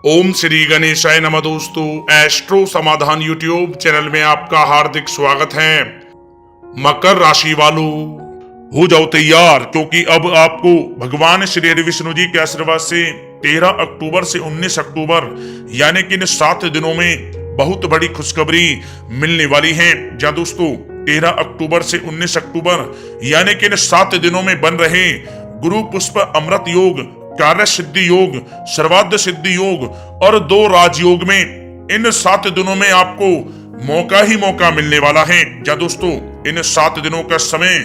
ओम श्री गणेशाय नमः। दोस्तों, एस्ट्रो समाधान यूट्यूब चैनल में आपका हार्दिक स्वागत है। मकर राशि वालों, हो जाओ तैयार, क्योंकि अब आपको भगवान श्री हरि विष्णु जी के आशीर्वाद से 13 अक्टूबर से 19 अक्टूबर यानी कि इन 7 दिनों में बहुत बड़ी खुशखबरी मिलने वाली है। जहाँ दोस्तों 13 अक्टूबर से 19 अक्टूबर यानी कि इन 7 दिनों में बन रहे गुरु पुष्प अमृत योग, कार्य सिद्धि योग, सर्वार्थ सिद्धि योग और 2 राजयोग में इन 7 दिनों में आपको मौका ही मौका मिलने वाला है। जहाँ दोस्तों इन 7 दिनों का समय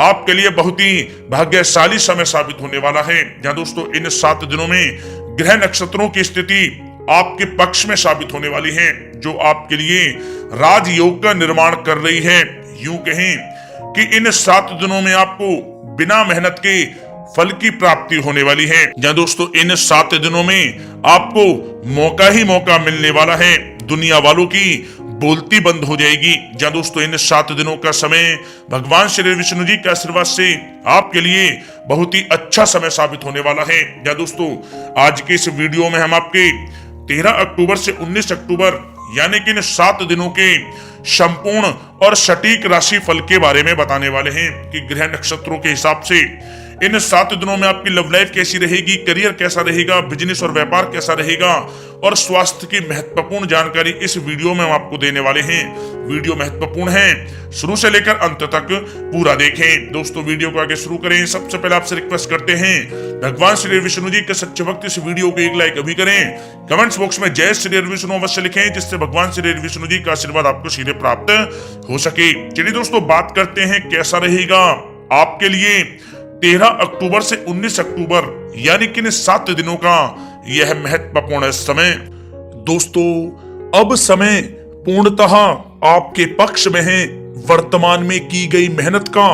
आपके लिए बहुत ही भाग्यशाली समय साबित होने वाला है। जहाँ दोस्तों इन 7 दिनों में ग्रह नक्षत्रों की स्थिति आपके पक्ष में साबित होने वाली है, जो आपके लिए राजयोग का निर्माण कर रही है। यूं कहें कि इन 7 दिनों में आपको बिना मेहनत के फल की प्राप्ति होने वाली है। जहाँ दोस्तों इन 7 दिनों में आपको मौका ही मौका मिलने वाला है। दुनिया वालों की बोलती बंद हो जाएगी। जहाँ दोस्तों इन 7 दिनों का समय भगवान श्री विष्णु जी के आशीर्वाद से आपके लिए बहुत ही अच्छा समय साबित होने वाला है। जहाँ दोस्तों आज के इस वीडियो में हम आपके 13 अक्टूबर से 19 अक्टूबर यानी कि इन 7 दिनों के संपूर्ण और सटीक राशि फल के बारे में बताने वाले हैं कि ग्रह नक्षत्रों के हिसाब से इन 7 दिनों में आपकी लव लाइफ कैसी रहेगी, करियर कैसा रहेगा, बिजनेस और व्यापार कैसा रहेगा और स्वास्थ्य की महत्वपूर्ण जानकारी इस वीडियो में हम आपको देने वाले हैं। वीडियो महत्वपूर्ण है, शुरू से लेकर अंत तक पूरा देखें। दोस्तों वीडियो को आगे शुरू करें, सबसे पहले आपसे रिक्वेस्ट करते हैं भगवान श्री विष्णु जी के सच्चे भक्त इस वीडियो को एक लाइक अभी करें। कमेंट्स बॉक्स में जय श्री विष्णु अवश्य लिखें, जिससे भगवान श्री विष्णु जी का आशीर्वाद आपको सीधे प्राप्त हो सके। चलिए दोस्तों बात करते हैं कैसा रहेगा आपके लिए 13 अक्टूबर से 19 अक्टूबर यानी कि 7 दिनों का यह महत्वपूर्ण समय। दोस्तों अब समय पूर्णतः आपके पक्ष में है। वर्तमान में की गई मेहनत का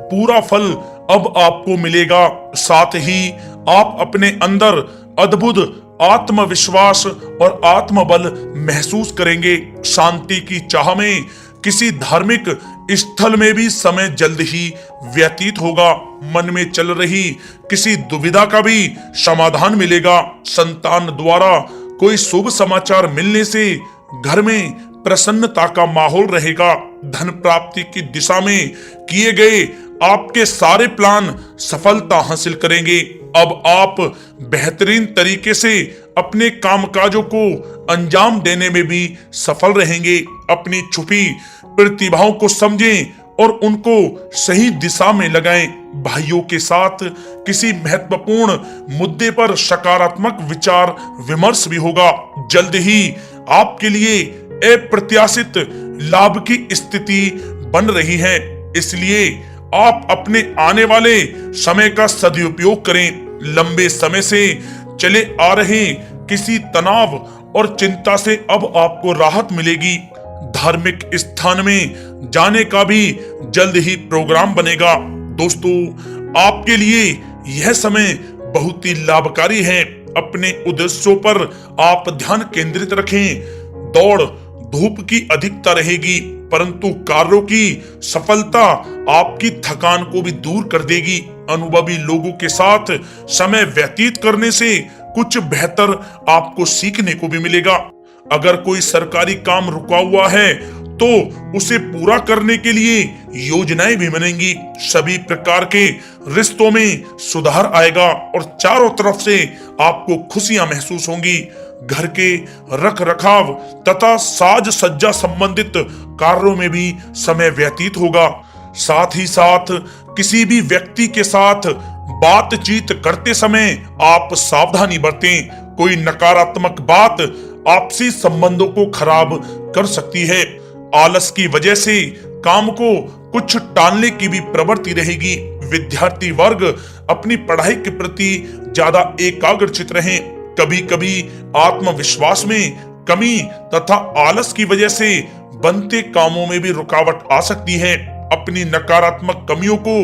पूरा फल अब आपको मिलेगा। साथ ही आप अपने अंदर अद्भुत आत्मविश्वास और आत्मबल महसूस करेंगे। शांति की चाह में किसी धार्मिक स्थल में भी समय जल्द ही व्यतीत होगा। मन में चल रही किसी दुविधा का भी समाधान मिलेगा। संतान द्वारा कोई शुभ समाचार मिलने से घर में प्रसन्नता का माहौल रहेगा। धन प्राप्ति की दिशा में किए गए आपके सारे प्लान सफलता हासिल करेंगे। अब आप बेहतरीन तरीके से अपने कामकाजों को अंजाम देने में भी सफल रहेंगे। अपनी छुपी प्रतिभाओं को समझें और उनको सही दिशा में लगाएं। भाइयों के साथ किसी महत्वपूर्ण मुद्दे पर सकारात्मक विचार विमर्श भी होगा। जल्द ही आपके लिए अप्रत्याशित लाभ की स्थिति बन रही है, इसलिए आप अपने आने वाले समय का सदुपयोग करें। लंबे समय से चले आ रहे किसी तनाव और चिंता से अब आपको राहत मिलेगी। धार्मिक स्थान में जाने का भी जल्द ही प्रोग्राम बनेगा। दोस्तों आपके लिए यह समय बहुत ही लाभकारी है। अपने उद्देश्यों पर आप ध्यान केंद्रित रखें। दौड़ धूप की अधिकता रहेगी, परंतु कार्यों की सफलता आपकी थकान को भी दूर कर देगी। अनुभवी लोगों के साथ समय व्यतीत करने से कुछ बेहतर आपको सीखने को भी मिलेगा। अगर कोई सरकारी काम रुका हुआ है तो उसे पूरा करने के लिए योजनाएं भी बनेंगी। सभी प्रकार के रिश्तों में सुधार आएगा और चारों तरफ से आपको खुशियां महसूस होंगी। घर के रख रखाव तथा साज सज्जा संबंधित कार्यों में भी समय व्यतीत होगा। साथ ही साथ किसी भी व्यक्ति के साथ बातचीत करते समय आप सावधानी बरतें। कोई नकारात्मक बात आपसी संबंधों को खराब कर सकती है। आलस की वजह से काम को कुछ टालने की भी प्रवृत्ति रहेगी। विद्यार्थी वर्ग अपनी पढ़ाई के प्रति ज्यादा एकाग्रचित रहें। कभी कभी आत्मविश्वास में कमी तथा आलस की वजह से बनते कामों में भी रुकावट आ सकती है। अपनी नकारात्मक कमियों को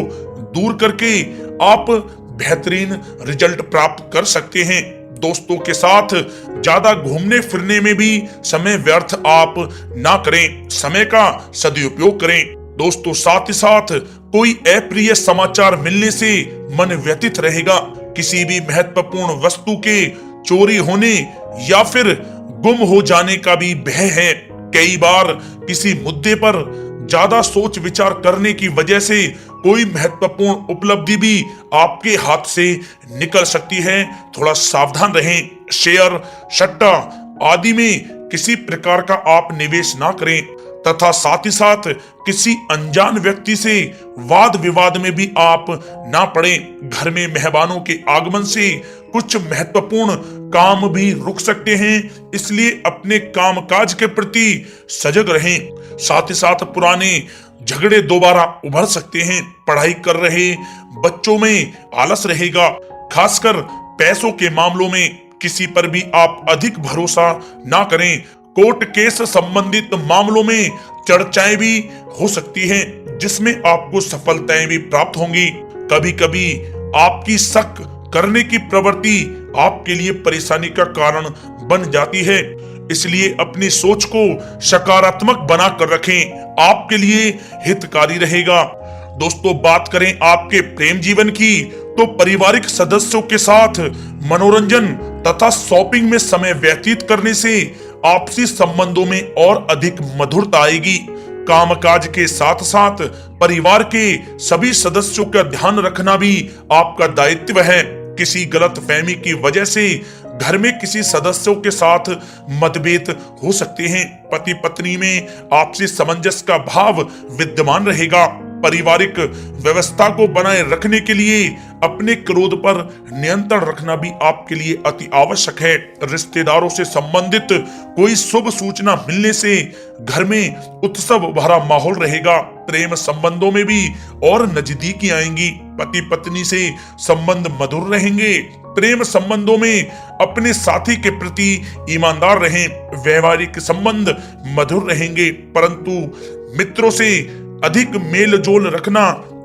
दूर करके आप बेहतरीन रिजल्ट प्राप्त कर सकते हैं। दोस्तों के साथ ज्यादा घूमने फिरने में भी समय व्यर्थ आप ना करें, समय का सदुपयोग करें। दोस्तों साथ ही साथ कोई अप्रिय समाचार मिलने से मन व्यथित रहेगा। किसी भी महत्वपूर्ण वस्तु के चोरी होने या फिर गुम हो जाने का भी भय है। कई बार किसी मुद्दे पर ज्यादा सोच विचार करने की वजह से कोई महत्वपूर्ण उपलब्धि भी आपके हाथ से निकल सकती है। थोड़ा सावधान रहें। शेयर, सट्टा आदि में किसी प्रकार का आप निवेश ना करें तथा साथ ही साथ किसी अनजान व्यक्ति से वाद विवाद में भी आप ना पड़ें। घर में मेहमानों के आगमन से कुछ महत्वपूर्ण काम भी रुक सकते हैं, इसलिए अपने कामकाज के प्रति सजग रहें। साथ ही साथ पुराने झगड़े दोबारा उभर सकते हैं। पढ़ाई कर रहे बच्चों में आलस रहेगा। खासकर पैसों के मामलों में किसी पर भी आप अधिक भरोसा ना करें। कोर्ट केस संबंधित मामलों में चर्चाएं भी हो सकती हैं, जिसमें आपको सफलताएं भी प्राप्त होंगी। कभी कभी आपकी शक करने की प्रवृत्ति आपके लिए परेशानी का कारण बन जाती है, इसलिए अपनी सोच को सकारात्मक बनाकर रखें, आपके लिए हितकारी रहेगा। दोस्तों, बात करें आपके प्रेम जीवन की, तो पारिवारिक सदस्यों के साथ मनोरंजन तथा शॉपिंग में समय व्यतीत करने से आपसी संबंधों में और अधिक मधुरता आएगी। कामकाज के साथ साथ परिवार के सभी सदस्यों का ध्यान रखना भी आपका दायित्व है। किसी गलतफहमी की वजह से घर में किसी सदस्यों के साथ मतभेद हो सकते हैं। पति पत्नी में आपसी सामंजस्य का भाव विद्यमान रहेगा। पारिवारिक व्यवस्था को बनाए रखने के लिए अपने क्रोध पर नियंत्रण रखना भी आपके लिए अति आवश्यक है। रिश्तेदारों से संबंधित कोई शुभ सूचना मिलने से घर में उत्सव भरा माहौल रहेगा। प्रेम संबंधों में भी और नजदीकी आएंगी। पति पत्नी से संबंध मधुर रहेंगे। प्रेम संबंधों में अपने साथी के प्रति ईमानदार रहें। वैवाहिक संबंध मधुर रहेंगे, परंतु मित्रों से अधिक मेल जोल रखना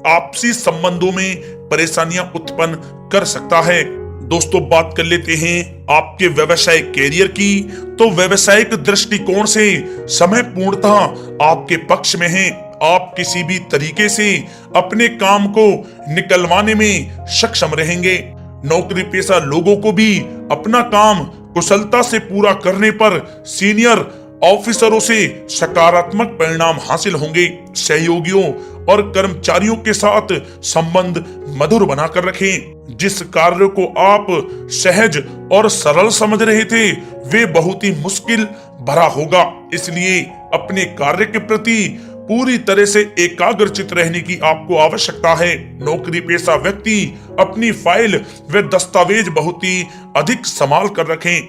आपसी संबंधों में परेशानियां उत्पन्न कर सकता है। दोस्तों, बात कर लेते हैं आपके व्यवसायिक कैरियर की। तो व्यवसायिक दृष्टिकोण से समय पूर्णतः आपके पक्ष में है। आप किसी भी तरीके से अपने काम को निकलवाने में सक्षम रहेंगे। नौकरी पेशा लोगों को भी अपना काम कुशलता से पूरा करने पर सीनियर ऑफिसरों से सकारात्मक परिणाम हासिल होंगे। सहयोगियों और कर्मचारियों के साथ संबंध मधुर बनाकर रखें। जिस कार्य को आप सहज और सरल समझ रहे थे, वे बहुत ही मुश्किल भरा होगा, इसलिए अपने कार्य के प्रति पूरी तरह से एकाग्रचित रहने की आपको आवश्यकता है। नौकरी पेशा व्यक्ति अपनी फाइल व दस्तावेज बहुत ही अधिक संभाल कर रखें।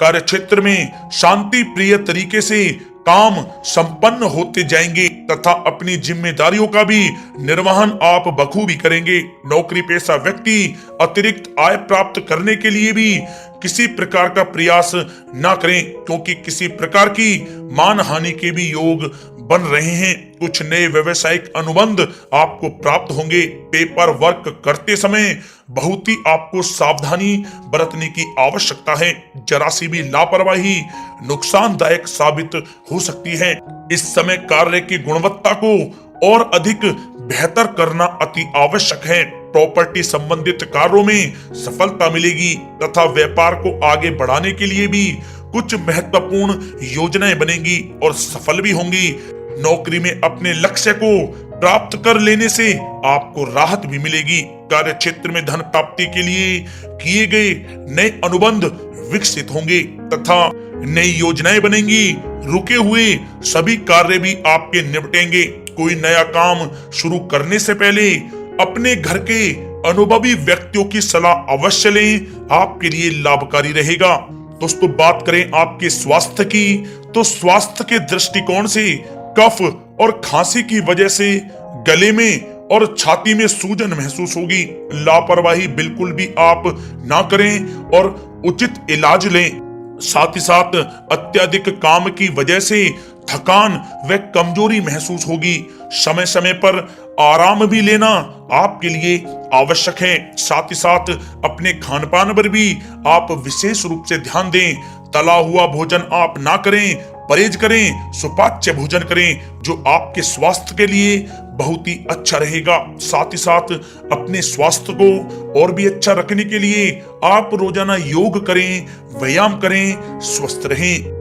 कार्य क्षेत्र में शांति प्रिय तरीके से काम संपन्न होते जाएंगे तथा अपनी जिम्मेदारियों का भी निर्वहन आप बखूबी करेंगे। नौकरी पेशा व्यक्ति अतिरिक्त आय प्राप्त करने के लिए भी किसी प्रकार का प्रयास ना करें, क्योंकि किसी प्रकार की मान हानि के भी योग बन रहे हैं। कुछ नए व्यवसायिक अनुबंध आपको प्राप्त होंगे। पेपर वर्क करते समय बहुत ही आपको सावधानी बरतने की आवश्यकता है। जरा सी भी लापरवाही नुकसानदायक साबित हो सकती है। इस समय कार्य की गुणवत्ता को और अधिक बेहतर करना अति आवश्यक है। प्रॉपर्टी संबंधित कार्यों में सफलता मिलेगी तथा व्यापार को आगे बढ़ाने के लिए भी कुछ महत्वपूर्ण योजनाएं बनेंगी और सफल भी होंगी। नौकरी में अपने लक्ष्य को प्राप्त कर लेने से आपको राहत भी मिलेगी। कार्य क्षेत्र में धन प्राप्ति के लिए किए गए नए अनुबंध विकसित होंगे तथा नई योजनाएं बनेंगी। रुके हुए सभी कार्य भी आपके निपटेंगे। कोई नया काम शुरू करने से पहले अपने घर के अनुभवी व्यक्तियों की सलाह अवश्य लें, आपके लिए लाभकारी रहेगा। दोस्तों, बात करें आपके स्वास्थ्य की, तो स्वास्थ्य के दृष्टिकोण से कफ और खांसी की वजह से गले में और छाती में सूजन महसूस होगी। लापरवाही बिल्कुल भी आप ना करें और उचित इलाज लें। साथ ही साथ अत्यधिक काम की वजह से थकान व कमजोरी महसूस होगी। समय समय पर आराम भी लेना आपके लिए आवश्यक है। साथ ही साथ अपने खान पान पर भी आप विशेष रूप से ध्यान दें। तला हुआ भोजन आप ना करें, परहेज करें, सुपाच्य भोजन करें, जो आपके स्वास्थ्य के लिए बहुत ही अच्छा रहेगा। साथ ही साथ अपने स्वास्थ्य को और भी अच्छा रखने के लिए आप रोजाना योग करें, व्यायाम करें, स्वस्थ रहें।